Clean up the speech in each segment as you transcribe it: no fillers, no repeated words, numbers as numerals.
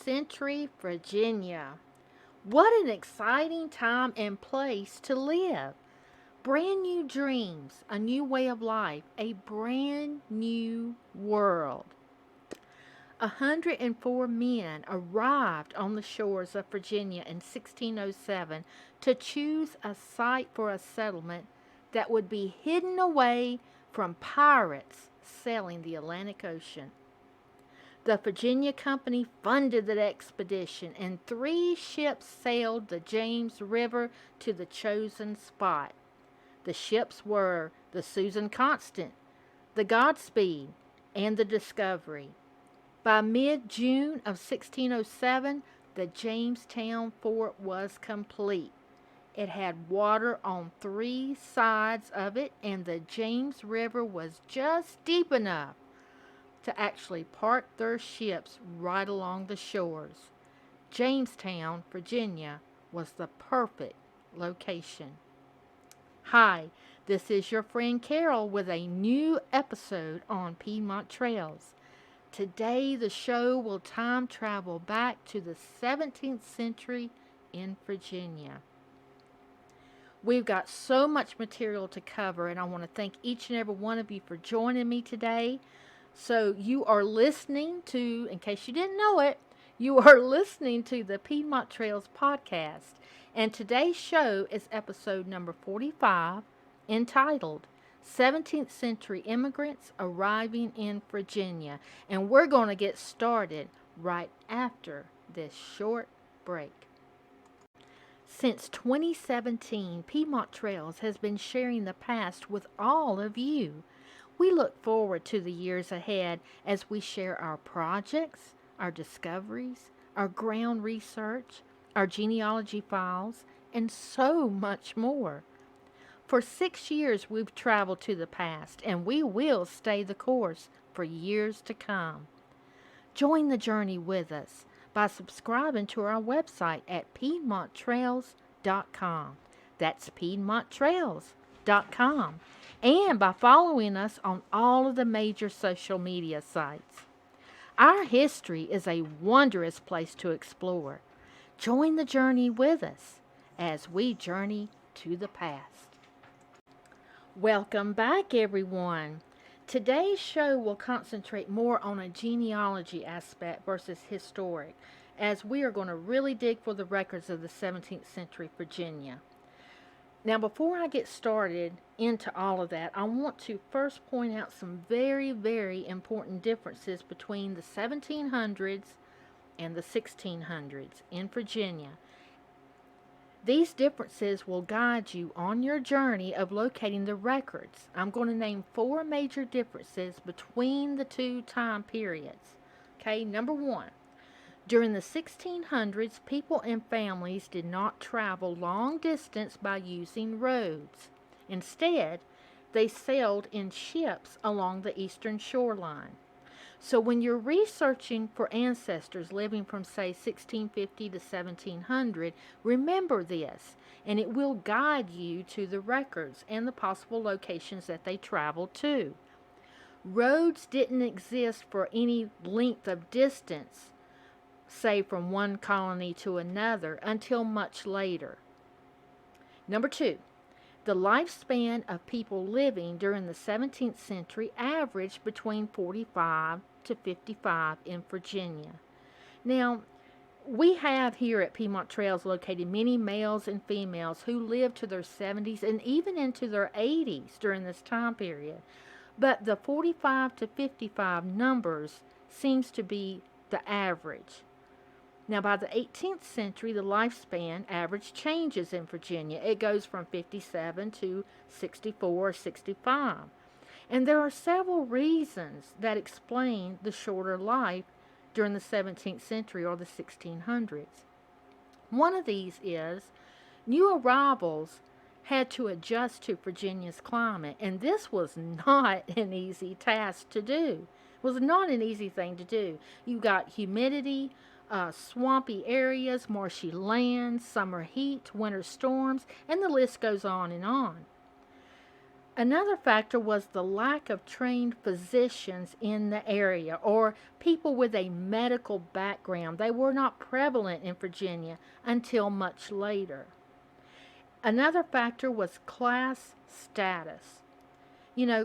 century Virginia. What an exciting time and place to live. Brand new dreams, a new way of life, a brand new world. 104 men arrived on the shores of Virginia in 1607 to choose a site for a settlement that would be hidden away from pirates sailing the Atlantic Ocean. The Virginia Company funded the expedition, and 3 ships sailed the James River to the chosen spot. The ships were the Susan Constant, the Godspeed, and the Discovery. By mid-June of 1607, the Jamestown fort was complete. It had water on 3 sides of it, and the James River was just deep enough to actually park their ships right along the shores. Jamestown, Virginia, was the perfect location. Hi, this is your friend Carol with a new episode on Piedmont Trails. Today, the show will time travel back to the 17th century in Virginia. We've got so much material to cover, and I want to thank each and every one of you for joining me today. So you are listening to, in case you didn't know it, you are listening to the Piedmont Trails podcast. And today's show is episode number 45, entitled 17th Century Immigrants Arriving in Virginia. And we're going to get started right after this short break. Since 2017, Piedmont Trails has been sharing the past with all of you. We look forward to the years ahead as we share our projects, our discoveries, our ground research, our genealogy files, and so much more. For 6 years, we've traveled to the past, and we will stay the course for years to come. Join the journey with us by subscribing to our website at piedmonttrails.com. That's piedmonttrails.com. And by following us on all of the major social media sites. Our history is a wondrous place to explore. Join the journey with us as we journey to the past. Welcome back, everyone. Today's show will concentrate more on a genealogy aspect versus historic, as we are going to really dig for the records of the 17th century Virginia. Now, before I get started into all of that, I want to first point out some very, very important differences between the 1700s and the 1600s in Virginia. These differences will guide you on your journey of locating the records. I'm going to name 4 major differences between the 2 time periods. Okay, number 1. During the 1600s, people and families did not travel long distance by using roads. Instead, they sailed in ships along the eastern shoreline. So when you're researching for ancestors living from, say, 1650 to 1700, remember this, and it will guide you to the records and the possible locations that they traveled to. Roads didn't exist for any length of distance, say from one colony to another, until much later. Number 2, the lifespan of people living during the 17th century averaged between 45 to 55 in Virginia. Now, we have here at Piedmont Trails located many males and females who lived to their 70s and even into their 80s during this time period. But the 45 to 55 numbers seems to be the average. Now, by the 18th century, the lifespan average changes in Virginia. It goes from 57 to 64 or 65. And there are several reasons that explain the shorter life during the 17th century or the 1600s. One of these is new arrivals had to adjust to Virginia's climate, and this was not an easy task to do. It was not an easy thing to do. You got humidity, swampy areas, marshy lands, summer heat, winter storms, and the list goes on and on. Another factor was the lack of trained physicians in the area or people with a medical background. They were not prevalent in Virginia until much later. Another factor was class status.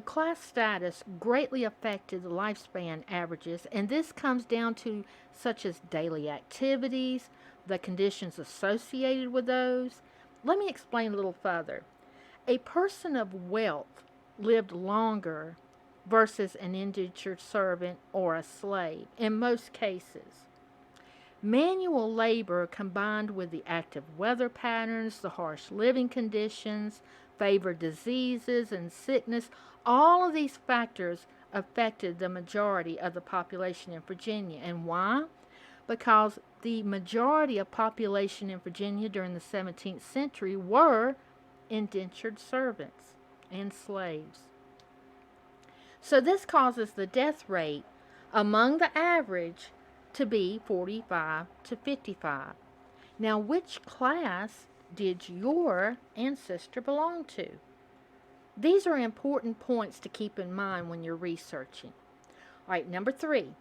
Class status greatly affected the lifespan averages, and this comes down to such as daily activities, the conditions associated with those. Let me explain a little further. A person of wealth lived longer versus an indentured servant or a slave in most cases. Manual labor combined with the active weather patterns, the harsh living conditions, favored diseases and sickness, all of these factors affected the majority of the population in Virginia. And why? Because the majority of population in Virginia during the 17th century were indentured servants and slaves. So this causes the death rate among the average to be 45 to 55. Now, which class did your ancestor belong to? These are important points to keep in mind when you're researching. All right, number 3,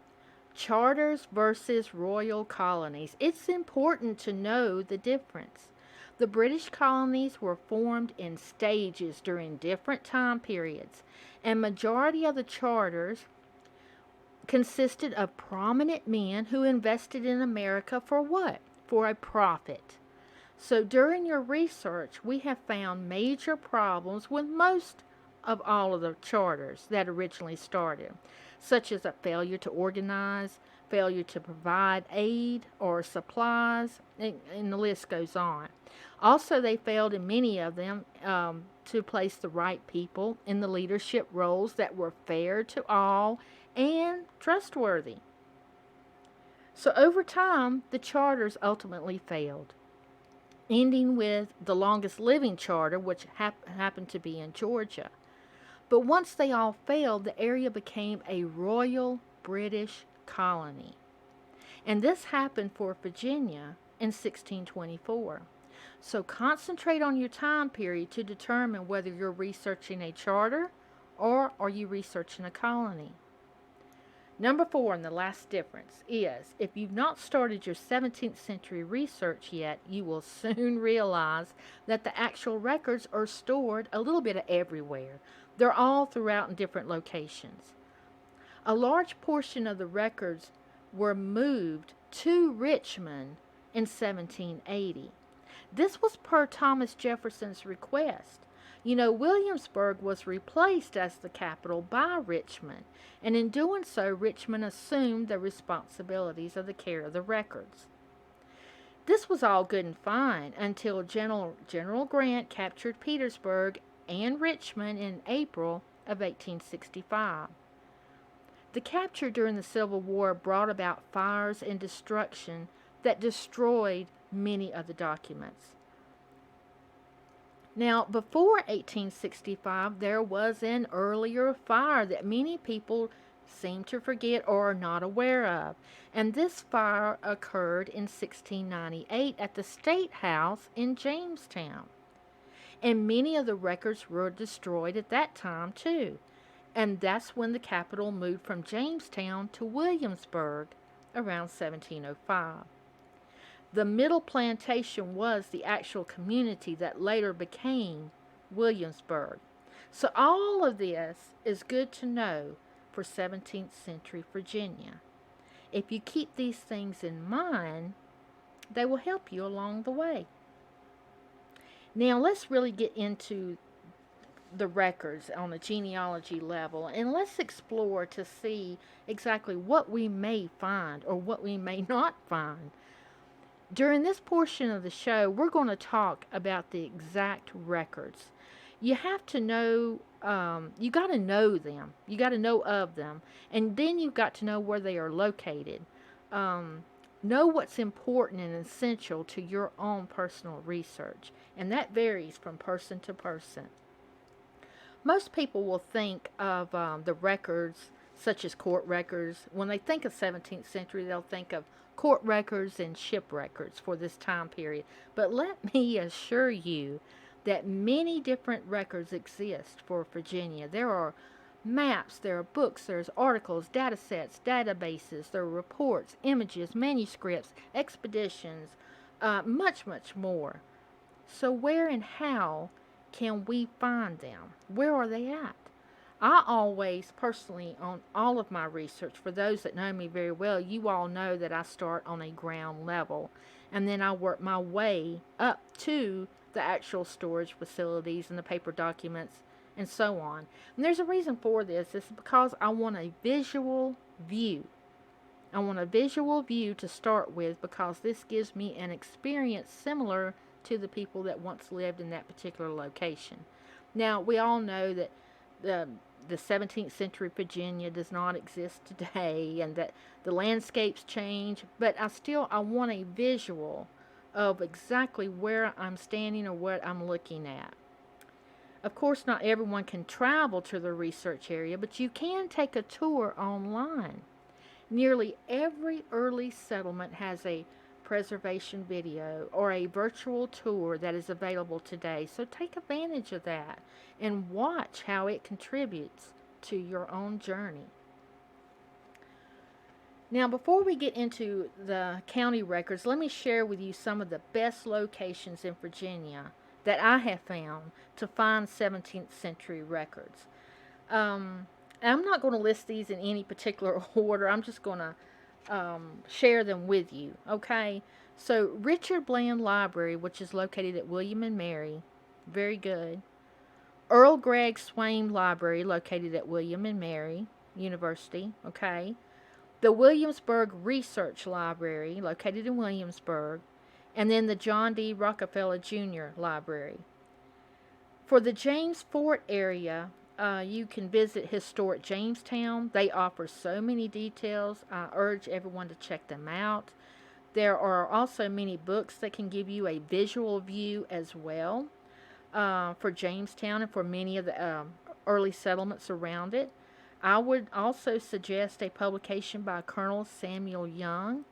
charters versus royal colonies. It's important to know the difference. The British colonies were formed in stages during different time periods, and majority of the charters consisted of prominent men who invested in America for what? For a profit. So during your research, we have found major problems with most of all of the charters that originally started, such as a failure to organize, failure to provide aid or supplies, and the list goes on. Also, they failed in many of them to place the right people in the leadership roles that were fair to all and trustworthy. So over time, the charters ultimately failed, ending with the longest living charter, which happened to be in Georgia. But once they all failed, the area became a royal British colony. And this happened for Virginia in 1624. So concentrate on your time period to determine whether you're researching a charter or are you researching a colony. Number 4, and the last difference, is if you've not started your 17th century research yet, you will soon realize that the actual records are stored a little bit everywhere. They're all throughout in different locations. A large portion of the records were moved to Richmond in 1780. This was per Thomas Jefferson's request. Williamsburg was replaced as the capital by Richmond, and in doing so, Richmond assumed the responsibilities of the care of the records. This was all good and fine until General Grant captured Petersburg and Richmond in April of 1865. The capture during the Civil War brought about fires and destruction that destroyed many of the documents. Now, before 1865, there was an earlier fire that many people seem to forget or are not aware of. And this fire occurred in 1698 at the State House in Jamestown. And many of the records were destroyed at that time, too. And that's when the capital moved from Jamestown to Williamsburg around 1705. The Middle Plantation was the actual community that later became Williamsburg. So all of this is good to know for 17th century Virginia. If you keep these things in mind, they will help you along the way. Now let's really get into the records on a genealogy level, and let's explore to see exactly what we may find or what we may not find. During this portion of the show, we're going to talk about the exact records. You have to know, you got to know them. You got to know of them. And then you've got to know where they are located. Know what's important and essential to your own personal research. And that varies from person to person. Most people will think of the records, such as court records. When they think of 17th century, they'll think of court records and ship records for this time period. But let me assure you that many different records exist for Virginia. There are maps, there are books, there's articles, data sets, databases, there are reports, images, manuscripts, expeditions, much, much more. So, where and how can we find them? Where are they at? I always, personally, on all of my research, for those that know me very well, you all know that I start on a ground level and then I work my way up to the actual storage facilities and the paper documents and so on. And there's a reason for this. It's because I want a visual view. I want a visual view to start with because this gives me an experience similar to the people that once lived in that particular location. Now, we all know that the the 17th century Virginia does not exist today and that the landscapes change, but I want a visual of exactly where I'm standing or what I'm looking at. Of course, not everyone can travel to the research area, but you can take a tour online. Nearly every early settlement has a preservation video or a virtual tour that is available today. So take advantage of that and watch how it contributes to your own journey. Now, before we get into the county records, let me share with you some of the best locations in Virginia that I have found to find 17th century records. I'm not going to list these in any particular order. I'm just going to share them with you. Okay. So Richard Bland Library, which is located at William and Mary, very good. Earl Gregg Swain Library, located at William and Mary University. Okay. The Williamsburg Research Library, located in Williamsburg, and then the John D. Rockefeller Jr. Library. For the James Fort area, you can visit Historic Jamestown. They offer so many details. I urge everyone to check them out. There are also many books that can give you a visual view as well for Jamestown and for many of the early settlements around it. I would also suggest a publication by Colonel Samuel Young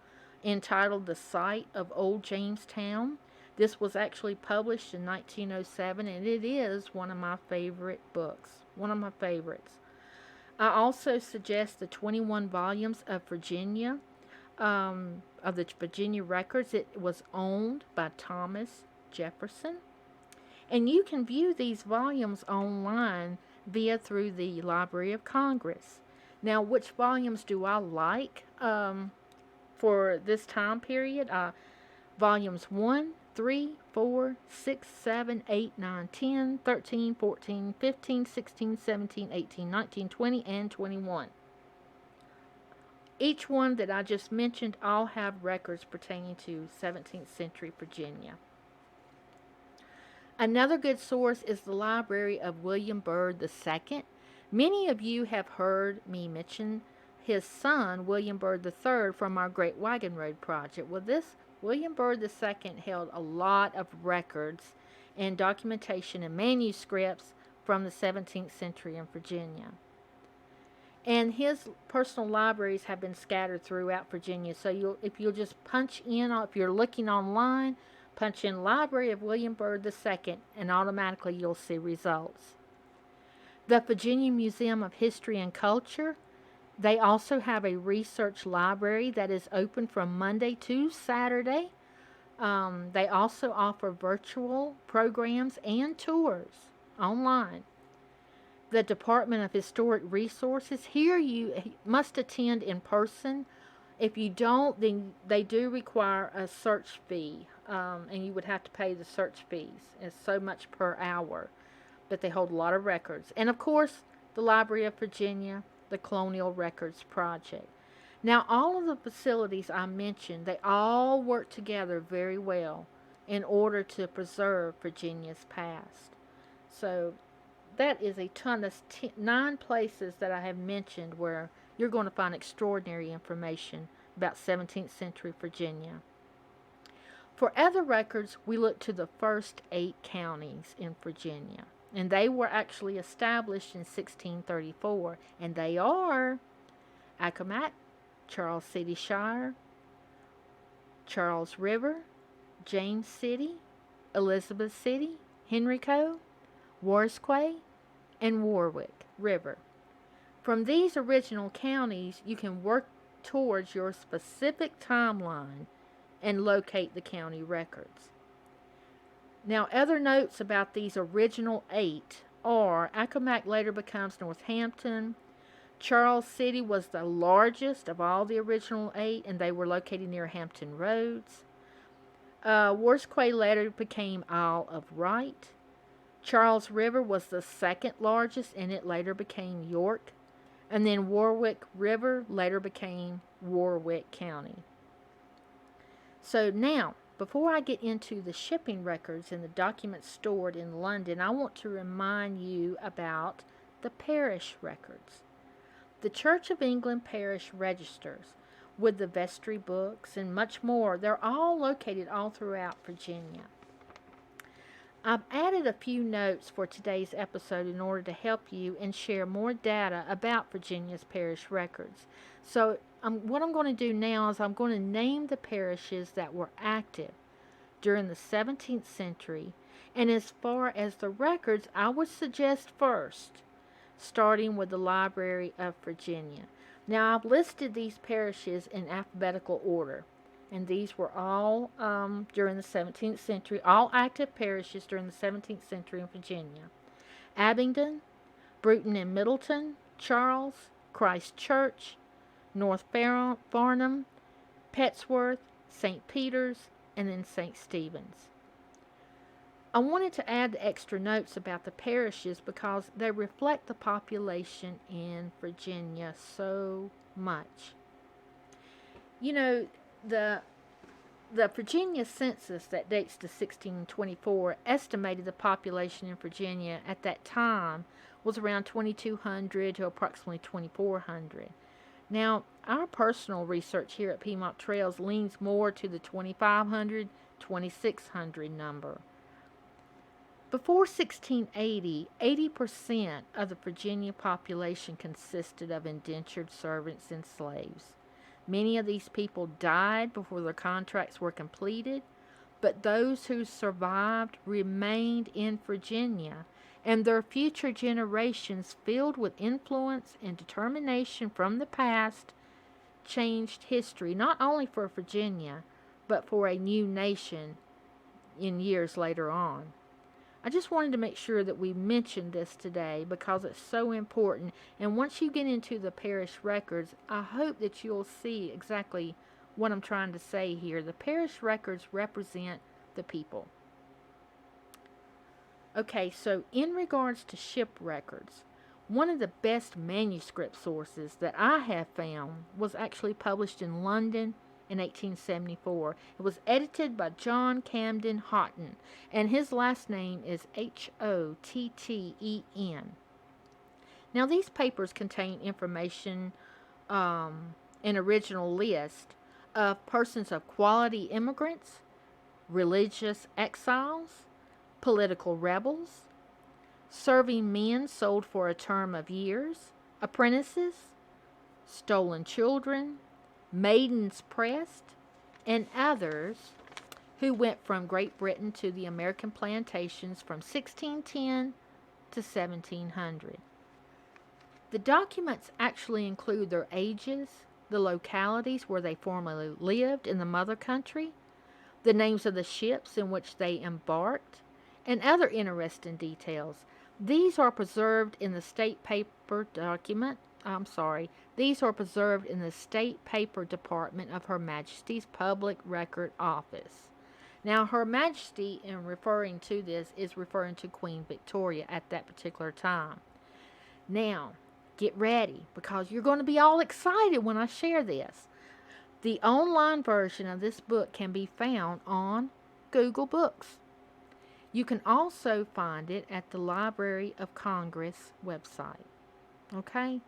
entitled The Site of Old Jamestown. This was actually published in 1907, and it is one of my favorite books. One of my favorites. I also suggest the 21 volumes of Virginia, of the Virginia records. It was owned by Thomas Jefferson. And you can view these volumes online through the Library of Congress. Now, which volumes do I like for this time period? Volumes 1, 3, 4, 6, 7, 8, 9, 10, 13, 14, 15, 16, 17, 18, 19, 20, and 21. Each one that I just mentioned all have records pertaining to 17th century Virginia. Another good source is the Library of William Byrd II. Many of you have heard me mention his son, William Byrd III, from our Great Wagon Road project. Well, this William Byrd II held a lot of records and documentation and manuscripts from the 17th century in Virginia. And his personal libraries have been scattered throughout Virginia. So if you'll just punch in, if you're looking online, punch in Library of William Byrd II, and automatically you'll see results. The Virginia Museum of History and Culture, they also have a research library that is open from Monday to Saturday. They also offer virtual programs and tours online. The Department of Historic Resources, here you must attend in person. If you don't, then they do require a search fee, and you would have to pay the search fees. It's so much per hour, but they hold a lot of records. And of course, the Library of Virginia, the Colonial Records Project. Now, all of the facilities I mentioned, they all work together very well in order to preserve Virginia's past. So that is a ton. That's 9 places that I have mentioned where you're going to find extraordinary information about 17th century Virginia. For other records, we look to the first 8 counties in Virginia. And they were actually established in 1634. And they are Accomack, Charles City Shire, Charles River, James City, Elizabeth City, Henrico, Warsquay, and Warwick River. From these original counties, you can work towards your specific timeline and locate the county records. Now, other notes about these original 8 are Accomack later becomes Northampton. Charles City was the largest of all the original 8, and they were located near Hampton Roads. Warsquay later became Isle of Wight. Charles River was the second largest, and it later became York. And then Warwick River later became Warwick County. So now, before I get into the shipping records and the documents stored in London, I want to remind you about the parish records. The Church of England parish registers, with the vestry books and much more, they're all located all throughout Virginia. I've added a few notes for today's episode in order to help you and share more data about Virginia's parish records. So what I'm going to do now is I'm going to name the parishes that were active during the 17th century. And as far as the records, I would suggest first starting with the Library of Virginia. Now, I've listed these parishes in alphabetical order. And these were all during the 17th century, all active parishes during the 17th century in Virginia. Abingdon, Bruton and Middleton, Charles, Christ Church, North Farnham, Pettsworth, St. Peter's, and then St. Stephen's. I wanted to add the extra notes about the parishes because they reflect the population in Virginia so much. You know, the Virginia census that dates to 1624 estimated the population in Virginia at that time was around 2,200 to approximately 2,400. Now, our personal research here at Piedmont Trails leans more to the 2,500, 2,600 number. Before 1680, 80% of the Virginia population consisted of indentured servants and slaves. Many of these people died before their contracts were completed, but those who survived remained in Virginia, and their future generations, filled with influence and determination from the past, changed history not only for Virginia, but for a new nation in years later on. I just wanted to make sure that we mentioned this today because it's so important. And once you get into the parish records, I hope that you'll see exactly what I'm trying to say here. The parish records represent the people. Okay, so in regards to ship records, one of the best manuscript sources that I have found was actually published in London in 1874. It was edited by John Camden Houghton, and his last name is Hotten. Now, these papers contain information, an original list of persons of quality immigrants, religious exiles, political rebels, serving men sold for a term of years, apprentices, stolen children, maidens pressed, and others who went from Great Britain to the American plantations from 1610 to 1700. The documents actually include their ages, the localities where they formerly lived in the mother country, the names of the ships in which they embarked, and other interesting details. These are preserved in the state paper department of Her Majesty's Public Record Office. Now, Her Majesty, in referring to this, is referring to Queen Victoria at that particular time. Now, get ready, because you're going to be all excited when I share this. The online version of this book can be found on Google Books. You can also find it at the Library of Congress website. Okay?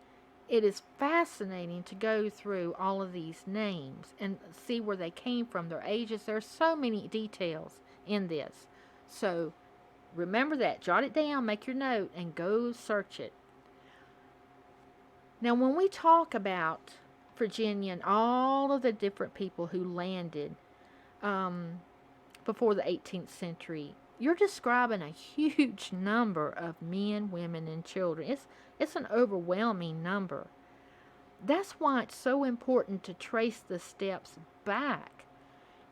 It is fascinating to go through all of these names and see where they came from, their ages. There are so many details in this. So remember that. Jot it down, make your note, and go search it. Now, when we talk about Virginia and all of the different people who landed before the 18th century, you're describing a huge number of men, women, and children. It's an overwhelming number. That's why it's so important to trace the steps back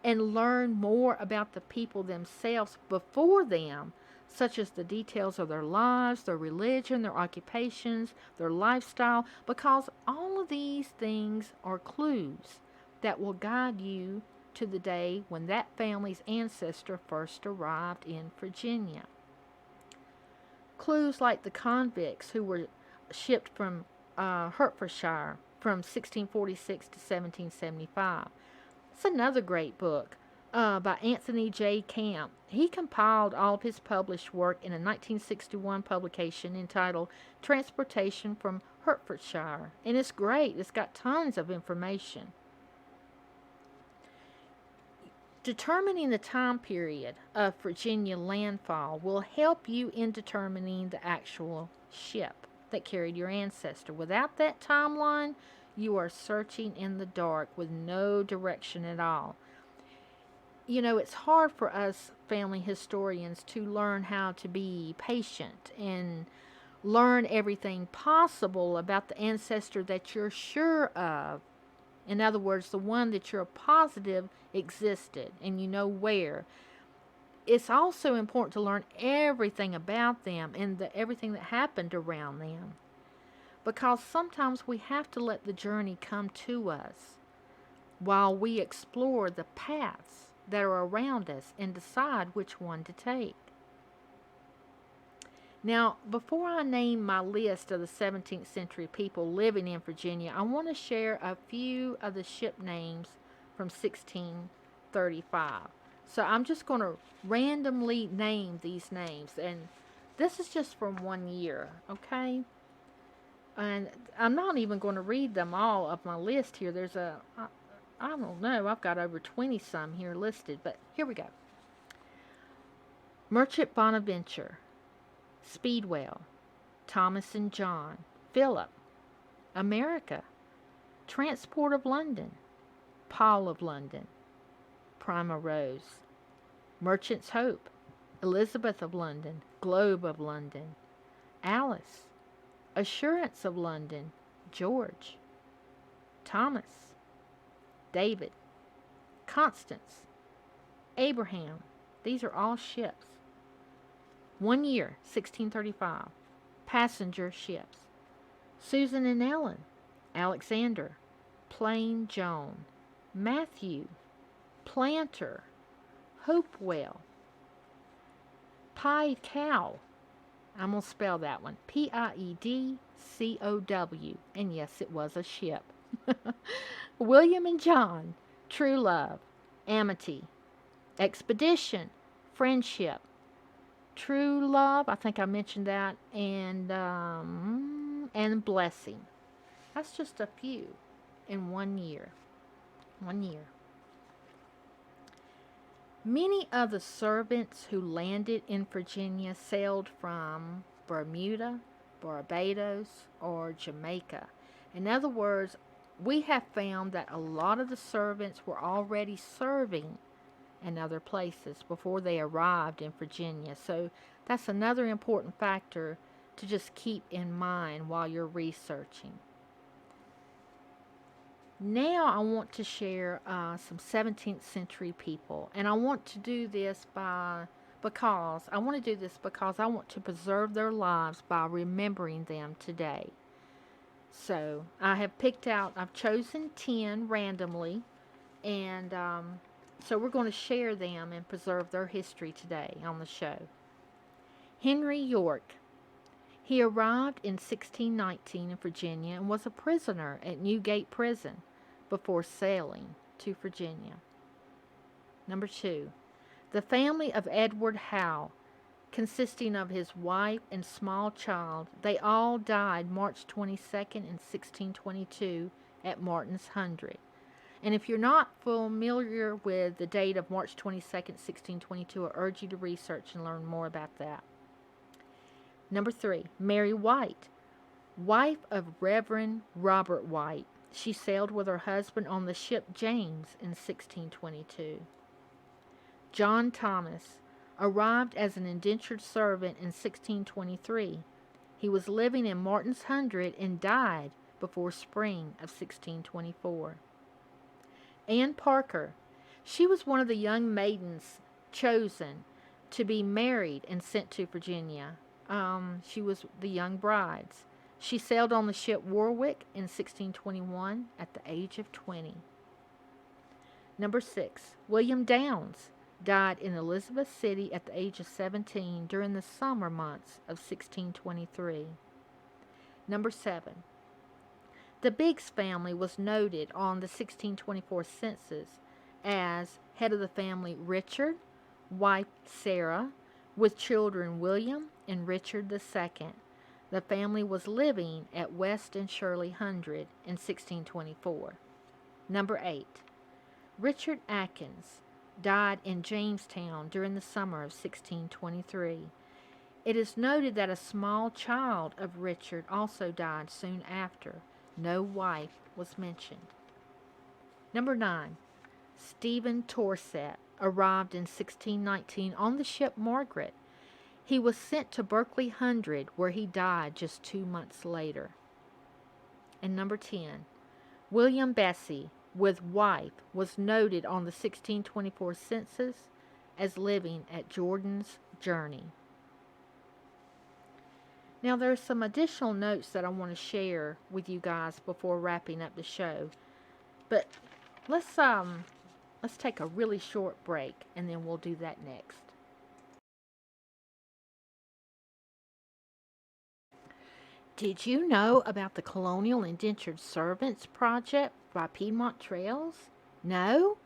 and learn more about the people themselves before them, such as the details of their lives, their religion, their occupations, their lifestyle, because all of these things are clues that will guide you to the day when that family's ancestor first arrived in Virginia. Clues like the convicts who were shipped from Hertfordshire from 1646 to 1775. It's another great book by Anthony J. Camp. He compiled all of his published work in a 1961 publication entitled Transportation from Hertfordshire. And it's great. It's got tons of information. Determining the time period of Virginia landfall will help you in determining the actual ship that carried your ancestor. Without that timeline, you are searching in the dark with no direction at all. You know, it's hard for us family historians to learn how to be patient and learn everything possible about the ancestor that you're sure of. In other words, the one that you're positive existed and you know where. It's also important to learn everything about them and everything that happened around them. Because sometimes we have to let the journey come to us while we explore the paths that are around us and decide which one to take. Now, before I name my list of the 17th century people living in Virginia, I want to share a few of the ship names from 1635. So I'm just going to randomly name these names, and this is just from one year, okay? And I'm not even going to read them all of my list here. I don't know, I've got over 20 some here listed, but here we go. Merchant Bonaventure, Speedwell, Thomas and John, Philip, America, Transport of London, Paul of London, Prima Rose, Merchant's Hope, Elizabeth of London, Globe of London, Alice, Assurance of London, George, Thomas, David, Constance, Abraham. These are all ships. 1 year, 1635. Passenger ships. Susan and Ellen, Alexander, Plain Joan, Matthew, Planter, Hopewell, Pied Cow. I'm going to spell that one. Piedcow. And yes, it was a ship. William and John, True Love, Amity, Expedition, Friendship, True Love, I think I mentioned that, and Blessing. That's just a few in 1 year. 1 year. Many of the servants who landed in Virginia sailed from Bermuda, Barbados, or Jamaica. In other words, we have found that a lot of the servants were already serving in other places before they arrived in Virginia. So that's another important factor to just keep in mind while you're researching. Now I want to share some 17th century people, and I want to do this because I want to preserve their lives by remembering them today. So I've chosen 10 randomly, and so we're going to share them and preserve their history today on the show. Henry York. He arrived in 1619 in Virginia and was a prisoner at Newgate Prison before sailing to Virginia. Number 2. The family of Edward Howe, consisting of his wife and small child, they all died March 22nd in 1622 at Martin's Hundred. And if you're not familiar with the date of March 22nd, 1622, I urge you to research and learn more about that. Number 3, Mary White, wife of Reverend Robert White. She sailed with her husband on the ship James in 1622. John Thomas, arrived as an indentured servant in 1623. He was living in Martin's Hundred and died before spring of 1624. Anne Parker. She was one of the young maidens chosen to be married and sent to Virginia. She was the young brides. She sailed on the ship Warwick in 1621 at the age of 20. Number 6. William Downes died in Elizabeth City at the age of 17 during the summer months of 1623. Number 7. The Biggs family was noted on the 1624 census as head of the family Richard, wife Sarah, with children William and Richard II. The family was living at West and Shirley Hundred in 1624. Number 8. Richard Atkins died in Jamestown during the summer of 1623. It is noted that a small child of Richard also died soon after. No wife was mentioned. Number 9. Stephen Torset arrived in 1619 on the ship Margaret. He was sent to Berkeley Hundred, where he died just 2 months later. And number 10. William Bessie, with wife, was noted on the 1624 census as living at Jordan's Journey. Now there's some additional notes that I want to share with you guys before wrapping up the show. But let's take a really short break and then we'll do that next. Did you know about the Colonial Indentured Servants Project by Piedmont Trails? No?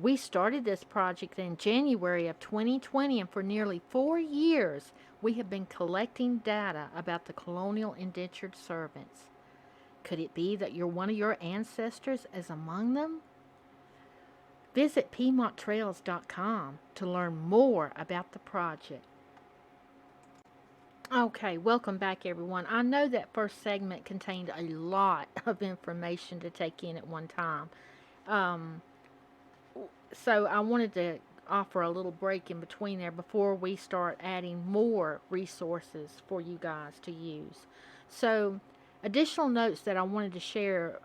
We started this project in January of 2020, and for nearly 4 years we have been collecting data about the colonial indentured servants. Could it be that one of your ancestors is among them? Visit PiedmontTrails.com to learn more about the project. Okay, welcome back everyone. I know that first segment contained a lot of information to take in at one time. So I wanted to offer a little break in between there before we start adding more resources for you guys to use. So additional notes that I wanted to share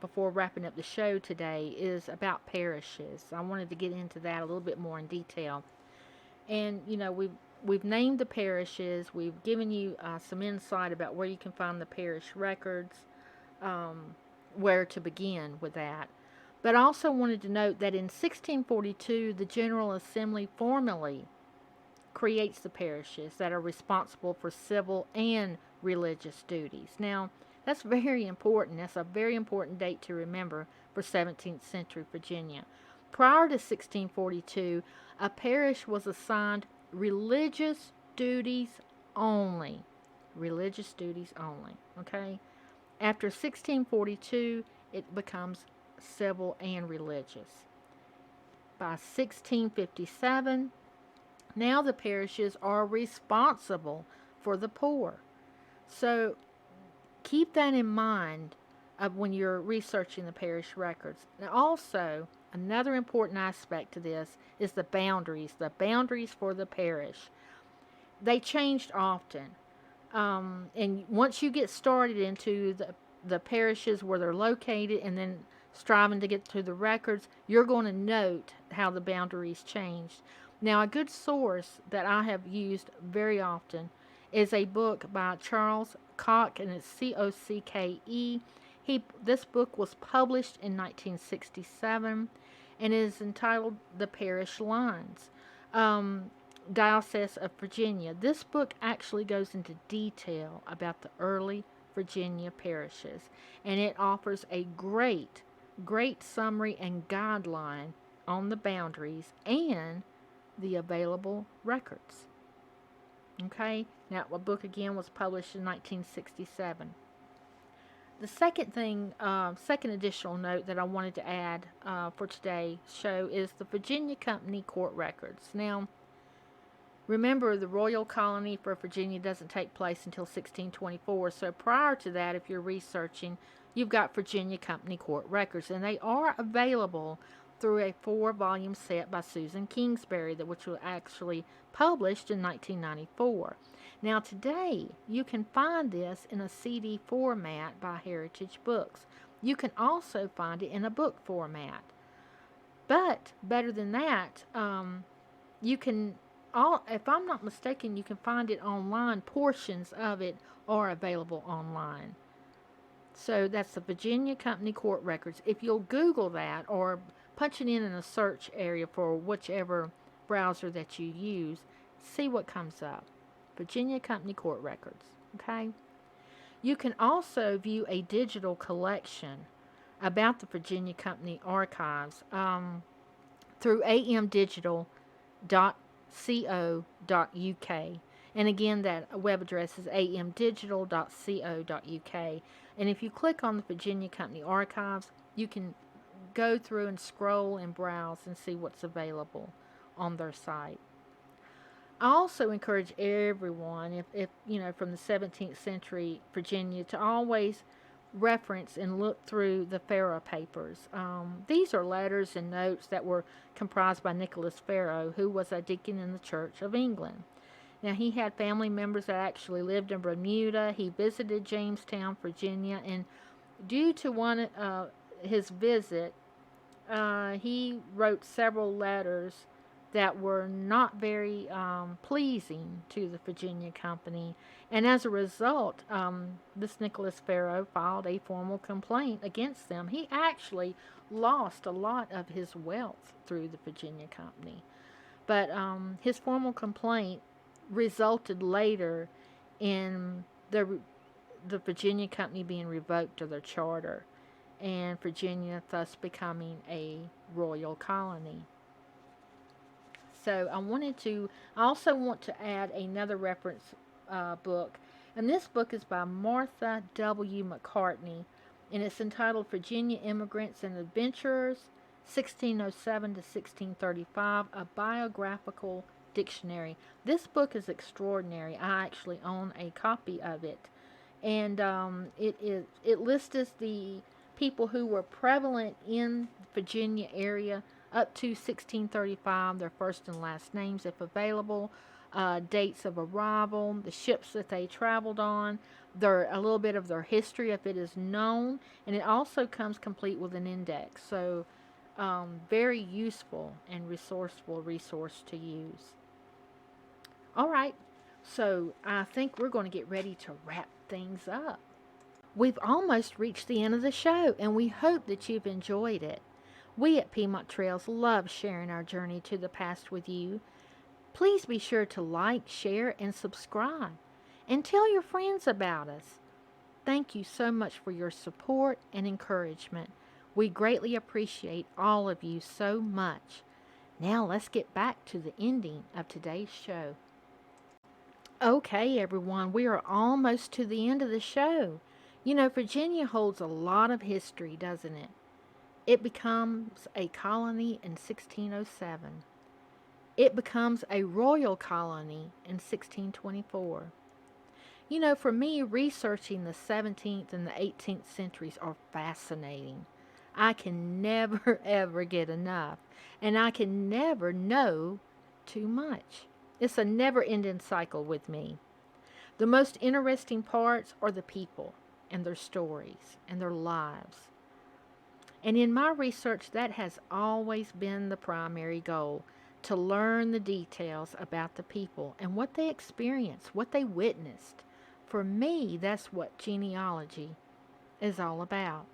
before wrapping up the show today is about parishes. I wanted to get into that a little bit more in detail. And we've named the parishes. We've given you some insight about where you can find the parish records, where to begin with that. But I also wanted to note that in 1642, the General Assembly formally creates the parishes that are responsible for civil and religious duties. Now, that's very important. That's a very important date to remember for 17th century Virginia. Prior to 1642, a parish was assigned religious duties only. Religious duties only, okay? After 1642, it becomes civil and religious. By 1657, now the parishes are responsible for the poor. So keep that in mind when you're researching the parish records. Now also, another important aspect to this is the boundaries for the parish. They changed often. And once you get started into the parishes where they're located and then striving to get through the records, you're going to note how the boundaries changed. Now, a good source that I have used very often is a book by Charles Cock, and it's Cocké. This book was published in 1967 and is entitled The Parish Lines, Diocese of Virginia. This book actually goes into detail about the early Virginia parishes, and it offers a great summary and guideline on the boundaries and the available records. Okay, now the book again was published in 1967. The second additional note that I wanted to add for today's show is the Virginia Company court records. Now, remember, the Royal Colony for Virginia doesn't take place until 1624, so prior to that, if you're researching, you've got Virginia Company court records, and they are available through a 4-volume set by Susan Kingsbury, which was actually published in 1994. Now, today, you can find this in a CD format by Heritage Books. You can also find it in a book format. But, better than that, you can, if I'm not mistaken, you can find it online. Portions of it are available online. So that's the Virginia Company Court Records. If you'll Google that or punch it in a search area for whichever browser that you use, see what comes up. Virginia Company Court Records. Okay? You can also view a digital collection about the Virginia Company archives through amdigital.co.uk. And again, that web address is amdigital.co.uk. And if you click on the Virginia Company archives, you can go through and scroll and browse and see what's available on their site. I also encourage everyone, if from the 17th century Virginia, to always reference and look through the Farrow papers. These are letters and notes that were comprised by Nicholas Farrow, who was a deacon in the Church of England. Now, he had family members that actually lived in Bermuda. He visited Jamestown, Virginia, and due to his visit, he wrote several letters that were not very pleasing to the Virginia Company. And as a result, this Nicholas Farrow filed a formal complaint against them. He actually lost a lot of his wealth through the Virginia Company. But his formal complaint resulted later in the Virginia Company being revoked of their charter, and Virginia thus becoming a royal colony. So I also want to add another reference book, and this book is by Martha W. McCartney, and it's entitled Virginia Immigrants and Adventurers, 1607 to 1635, a biographical dictionary. This book is extraordinary. I actually own a copy of it, and it lists the people who were prevalent in Virginia area up to 1635, their first and last names if available, dates of arrival, the ships that they traveled on, a little bit of their history if it is known, and it also comes complete with an index. So very useful and resourceful resource to use. All right, so I think we're going to get ready to wrap things up. We've almost reached the end of the show, and we hope that you've enjoyed it. We at Piedmont Trails love sharing our journey to the past with you. Please be sure to like, share, and subscribe, and tell your friends about us. Thank you so much for your support and encouragement. We greatly appreciate all of you so much. Now let's get back to the ending of today's show. Okay, everyone, we are almost to the end of the show. Virginia holds a lot of history, doesn't it? It becomes a colony in 1607. It becomes a royal colony in 1624. For me, researching the 17th and the 18th centuries are fascinating. I can never, ever get enough, and I can never know too much. It's a never-ending cycle with me. The most interesting parts are the people and their stories and their lives. And in my research, that has always been the primary goal, to learn the details about the people and what they experienced, what they witnessed. For me, that's what genealogy is all about.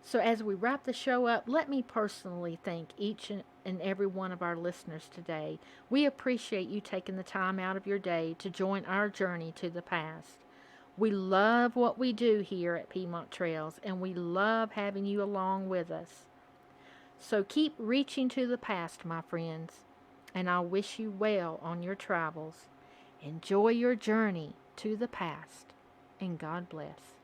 So as we wrap the show up, let me personally thank each and every one of our listeners today. We appreciate you taking the time out of your day to join our journey to the past. We love what we do here at Piedmont Trails, and we love having you along with us. So keep reaching to the past, my friends, and I wish you well on your travels. Enjoy your journey to the past, and God bless.